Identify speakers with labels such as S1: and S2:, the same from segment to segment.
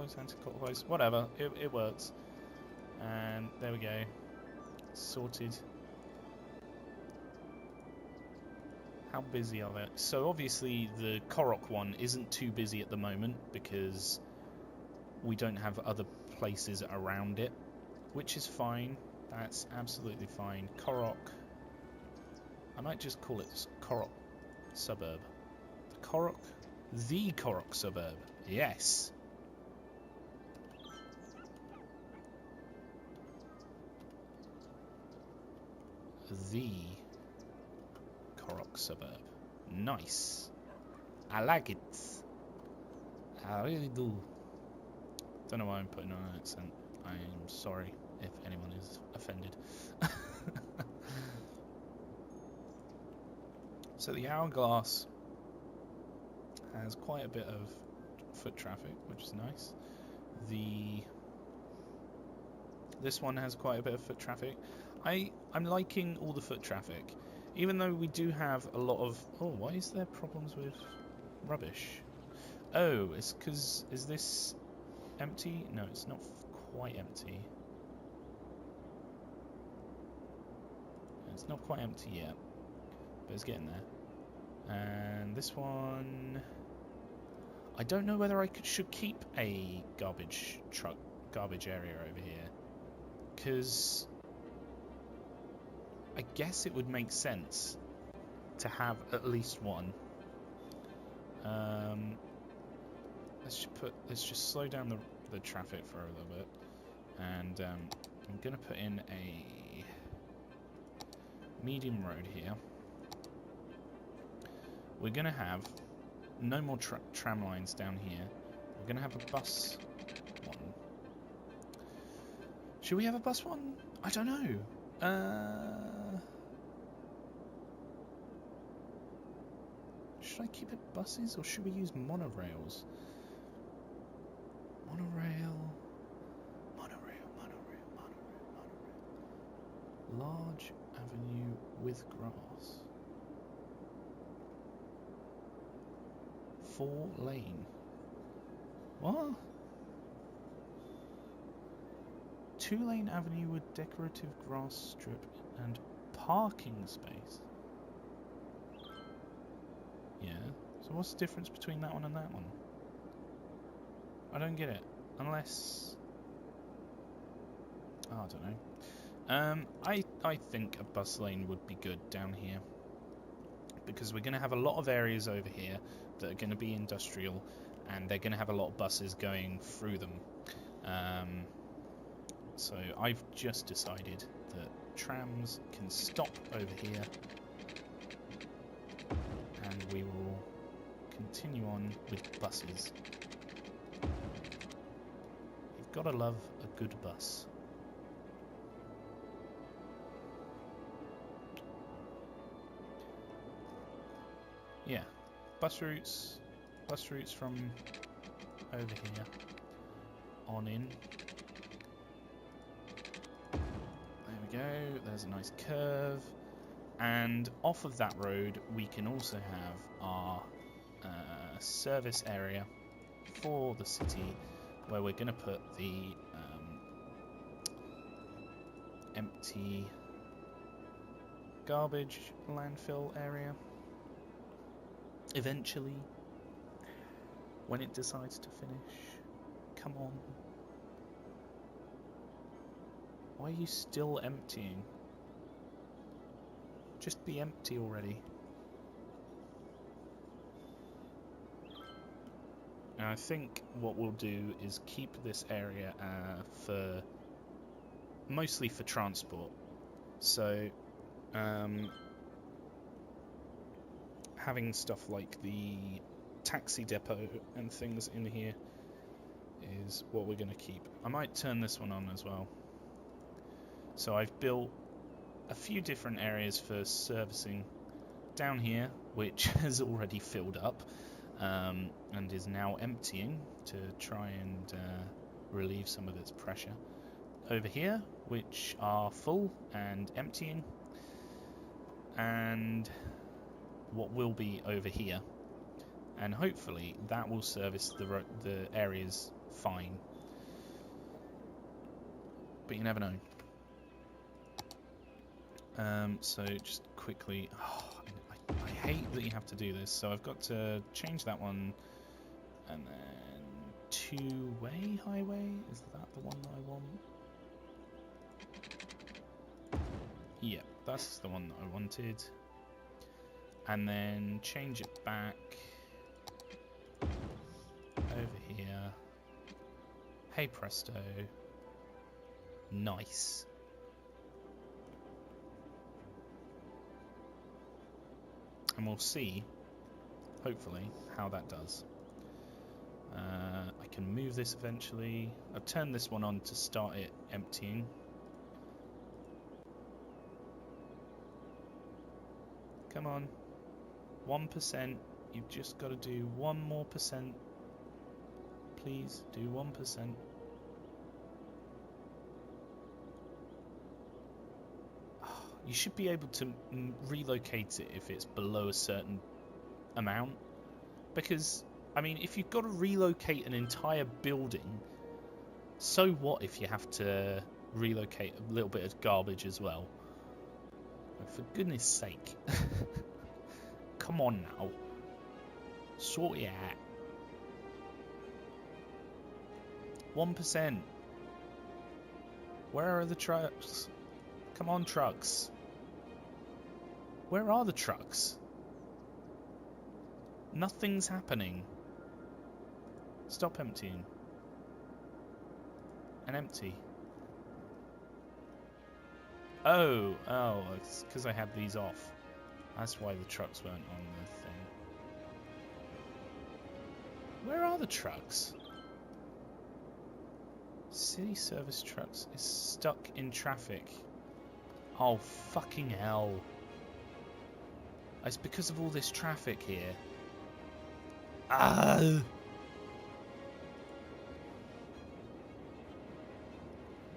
S1: clockwise, anti-clockwise, whatever, it works. And there we go, sorted. How busy are they? So obviously the Korok one isn't too busy at the moment because we don't have other places around it, which is fine. That's absolutely fine. Korok, I might just call it Korok suburb. The Korok suburb. Yes. The Korok suburb. Nice. I like it. I really do. Don't know why I'm putting on an accent. I'm sorry if anyone is offended. So the Hourglass has quite a bit of foot traffic, which is nice. This one has quite a bit of foot traffic. I'm liking all the foot traffic, even though we do have a lot of... Oh, why is there problems with rubbish? Oh, it's because... Is this empty? No, it's not quite empty. It's not quite empty yet, but it's getting there. And this one... I don't know whether I should keep a garbage area over here, because I guess it would make sense to have at least one. Let's just slow down the traffic for a little bit, and I'm gonna put in a medium road here. We're gonna have no more tram lines down here. We're gonna have a bus one. Should we have a bus one? I don't know. Should I keep it buses or should we use monorails? Monorail. Large avenue with grass. 4-lane. What? 2-lane avenue with decorative grass strip and parking space. Yeah. So what's the difference between that one and that one? I don't get it. Unless... Oh, I don't know. I think a bus lane would be good down here, because we're going to have a lot of areas over here that are going to be industrial, and they're going to have a lot of buses going through them. So I've just decided that trams can stop over here, and we will continue on with buses. You've got to love a good bus. Yeah, bus routes from over here on in. There we go, there's a nice curve, and off of that road we can also have our service area for the city, where we're going to put the empty garbage landfill area. Eventually, when it decides to finish. Come on. Why are you still emptying? Just be empty already. And I think what we'll do is keep this area mostly for transport. So, having stuff like the taxi depot and things in here is what we're going to keep. I might turn this one on as well. So I've built a few different areas for servicing down here, which has already filled up and is now emptying to try and relieve some of its pressure. Over here, which are full and emptying, and what will be over here, and hopefully that will service the areas fine. But you never know. So just quickly, I hate that you have to do this. So I've got to change that one, and then two-way highway. Is that the one that I want? Yeah, that's the one that I wanted. And then change it back over here. Hey presto. Nice. And we'll see, hopefully, how that does. I can move this eventually. I've turned this one on to start it emptying. Come on. 1%. You've just got to do 1 more percent. Please do 1%. You should be able to relocate it if it's below a certain amount. Because, I mean, if you've got to relocate an entire building, so what if you have to relocate a little bit of garbage as well? For goodness sake. Come on now. Sort it out. 1%. Where are the trucks? Come on, trucks. Where are the trucks? Nothing's happening. Stop emptying. And empty. Oh, it's because I had these off. That's why the trucks weren't on the thing. Where are the trucks? City service trucks is stuck in traffic. Oh, fucking hell. It's because of all this traffic here. Ah!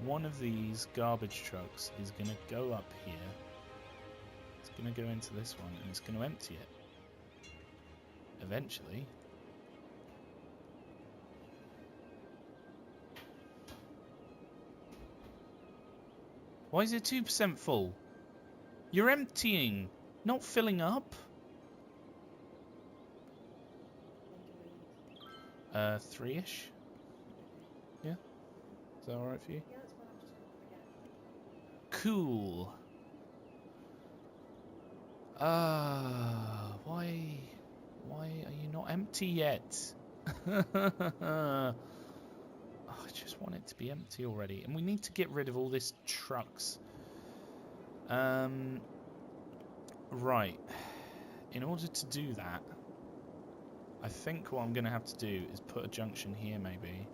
S1: One of these garbage trucks is going to go up here. It's going to go into this one and it's going to empty it. Eventually. Why is it 2% full? You're emptying, not filling up. 3-ish? Yeah? Is that alright for you?
S2: Yeah, that's fine. I'm just going to forget.
S1: Cool. Why are you not empty yet? I just want it to be empty already. And we need to get rid of all this trucks. Right. In order to do that, I think what I'm going to have to do is put a junction here maybe.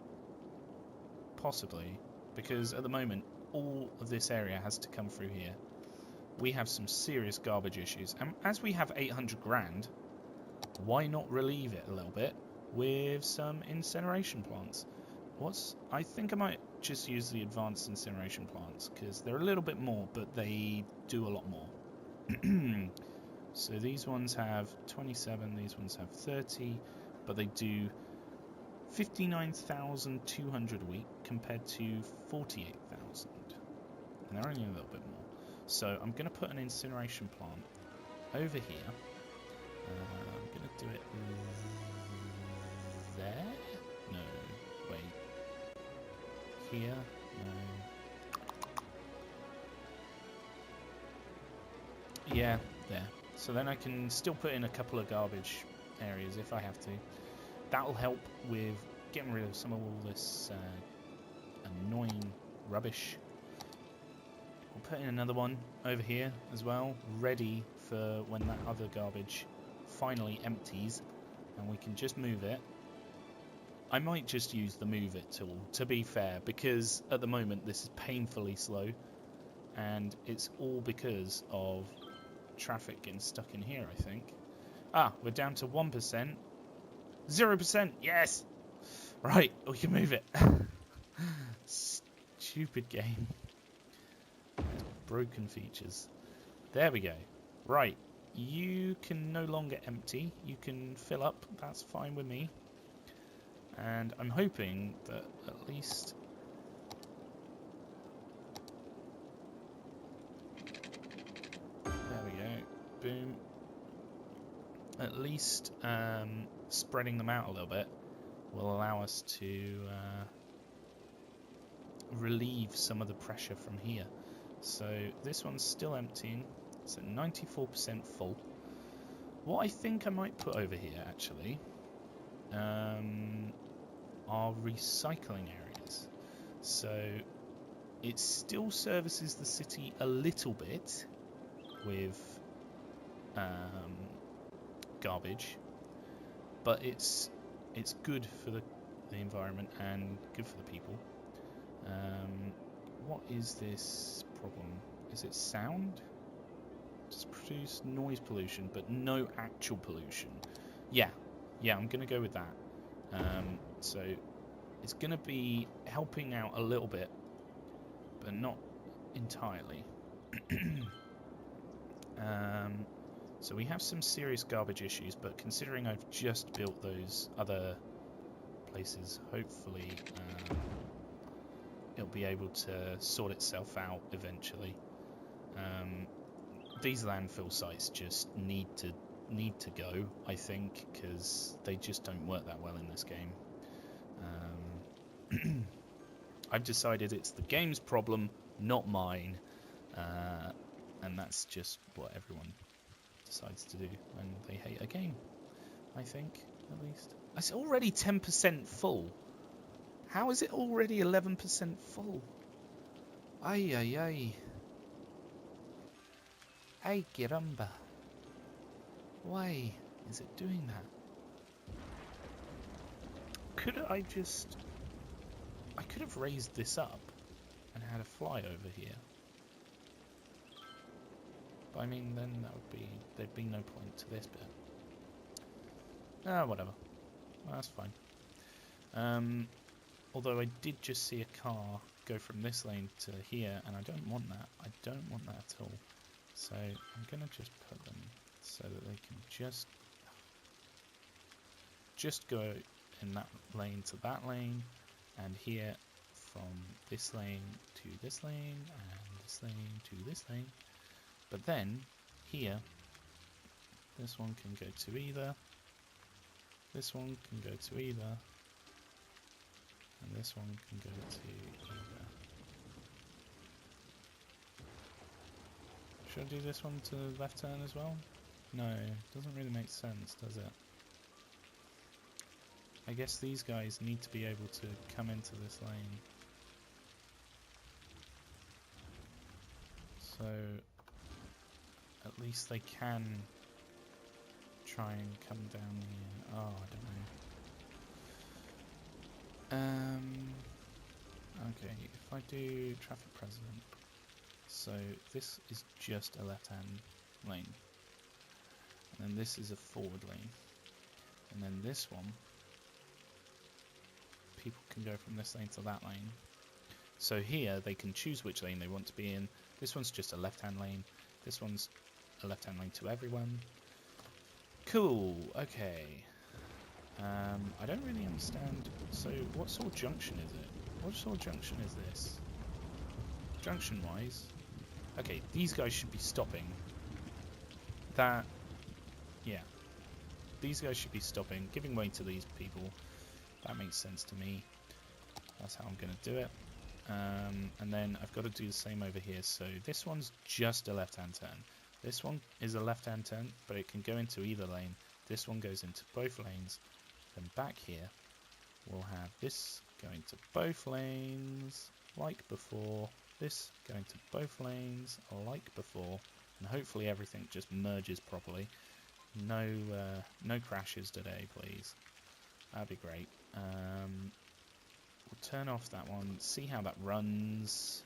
S1: Possibly. Because at the moment, all of this area has to come through here. We have some serious garbage issues. And as we have 800 grand, why not relieve it a little bit with some incineration plants? I think I might just use the advanced incineration plants because they're a little bit more, but they do a lot more. So these ones have 27, these ones have 30, but they do 59,200 a week compared to 48,000. And they're only a little bit more. So I'm going to put an incineration plant over here. I'm going to do it there? No, wait. Here? No. Yeah, there. So then I can still put in a couple of garbage areas if I have to. That'll help with getting rid of some of all this annoying rubbish. We'll put in another one over here as well, ready for when that other garbage finally empties and we can just move it. I might just use the move it tool, to be fair, because at the moment this is painfully slow and it's all because of traffic getting stuck in here, I think. Ah, we're down to 1%. 0%, yes! Right, we can move it. Stupid game. Broken features. There we go. Right, you can no longer empty. You can fill up. That's fine with me. And I'm hoping that at least... There we go. Boom. At least spreading them out a little bit will allow us to relieve some of the pressure from here. So this one's still emptying. It's at 94% full. What I think I might put over here, actually, are recycling areas. So it still services the city a little bit with garbage, but it's good for the environment and good for the people. What is this problem? Is it sound? Just produce noise pollution, but no actual pollution. Yeah, I'm gonna go with that. So it's gonna be helping out a little bit, but not entirely. So we have some serious garbage issues, but considering I've just built those other places, hopefully it'll be able to sort itself out eventually. These landfill sites just need to go, I think, because they just don't work that well in this game. I've decided it's the game's problem, not mine, and that's just what everyone decides to do when they hate a game, I think, at least. It's already 10% full. How is it already 11% full? Ay, ay, ay. Ay, caramba. Why is it doing that? I could have raised this up and had a fly over here. But I mean, then there'd be no point to this bit. Whatever. That's fine. Although I did just see a car go from this lane to here, and I don't want that. I don't want that at all. So I'm going to just put them so that they can just go in that lane to that lane, and here from this lane to this lane, and this lane to this lane. But then here, this one can go to either, this one can go to either, and this one can go to either. Should I do this one to left turn as well? No, doesn't really make sense, does it? I guess these guys need to be able to come into this lane. So at least they can try and come down here. Oh, I don't know. Okay, if I do traffic president, so this is just a left-hand lane, and then this is a forward lane, and then this one, people can go from this lane to that lane. So here they can choose which lane they want to be in. This one's just a left-hand lane. This one's a left-hand lane to everyone. Cool. Okay. I don't really understand. So what sort of junction is it? What sort of junction is this? Junction-wise. Okay, these guys should be stopping. Yeah. These guys should be stopping, giving way to these people. That makes sense to me. That's how I'm going to do it. And then I've got to do the same over here. So this one's just a left-hand turn. This one is a left-hand turn, but it can go into either lane. This one goes into both lanes. Then back here, we'll have this going to both lanes, like before. This going to both lanes, like before. And hopefully everything just merges properly. No crashes today, please. That'd be great. We'll turn off that one, see how that runs.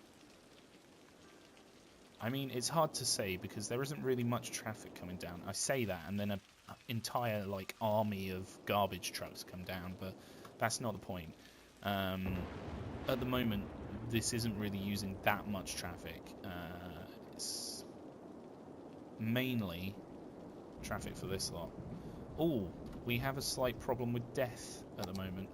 S1: I mean, it's hard to say because there isn't really much traffic coming down. I say that, and then an entire army of garbage trucks come down, but that's not the point. At the moment, this isn't really using that much traffic. It's mainly traffic for this lot. Oh, we have a slight problem with death at the moment.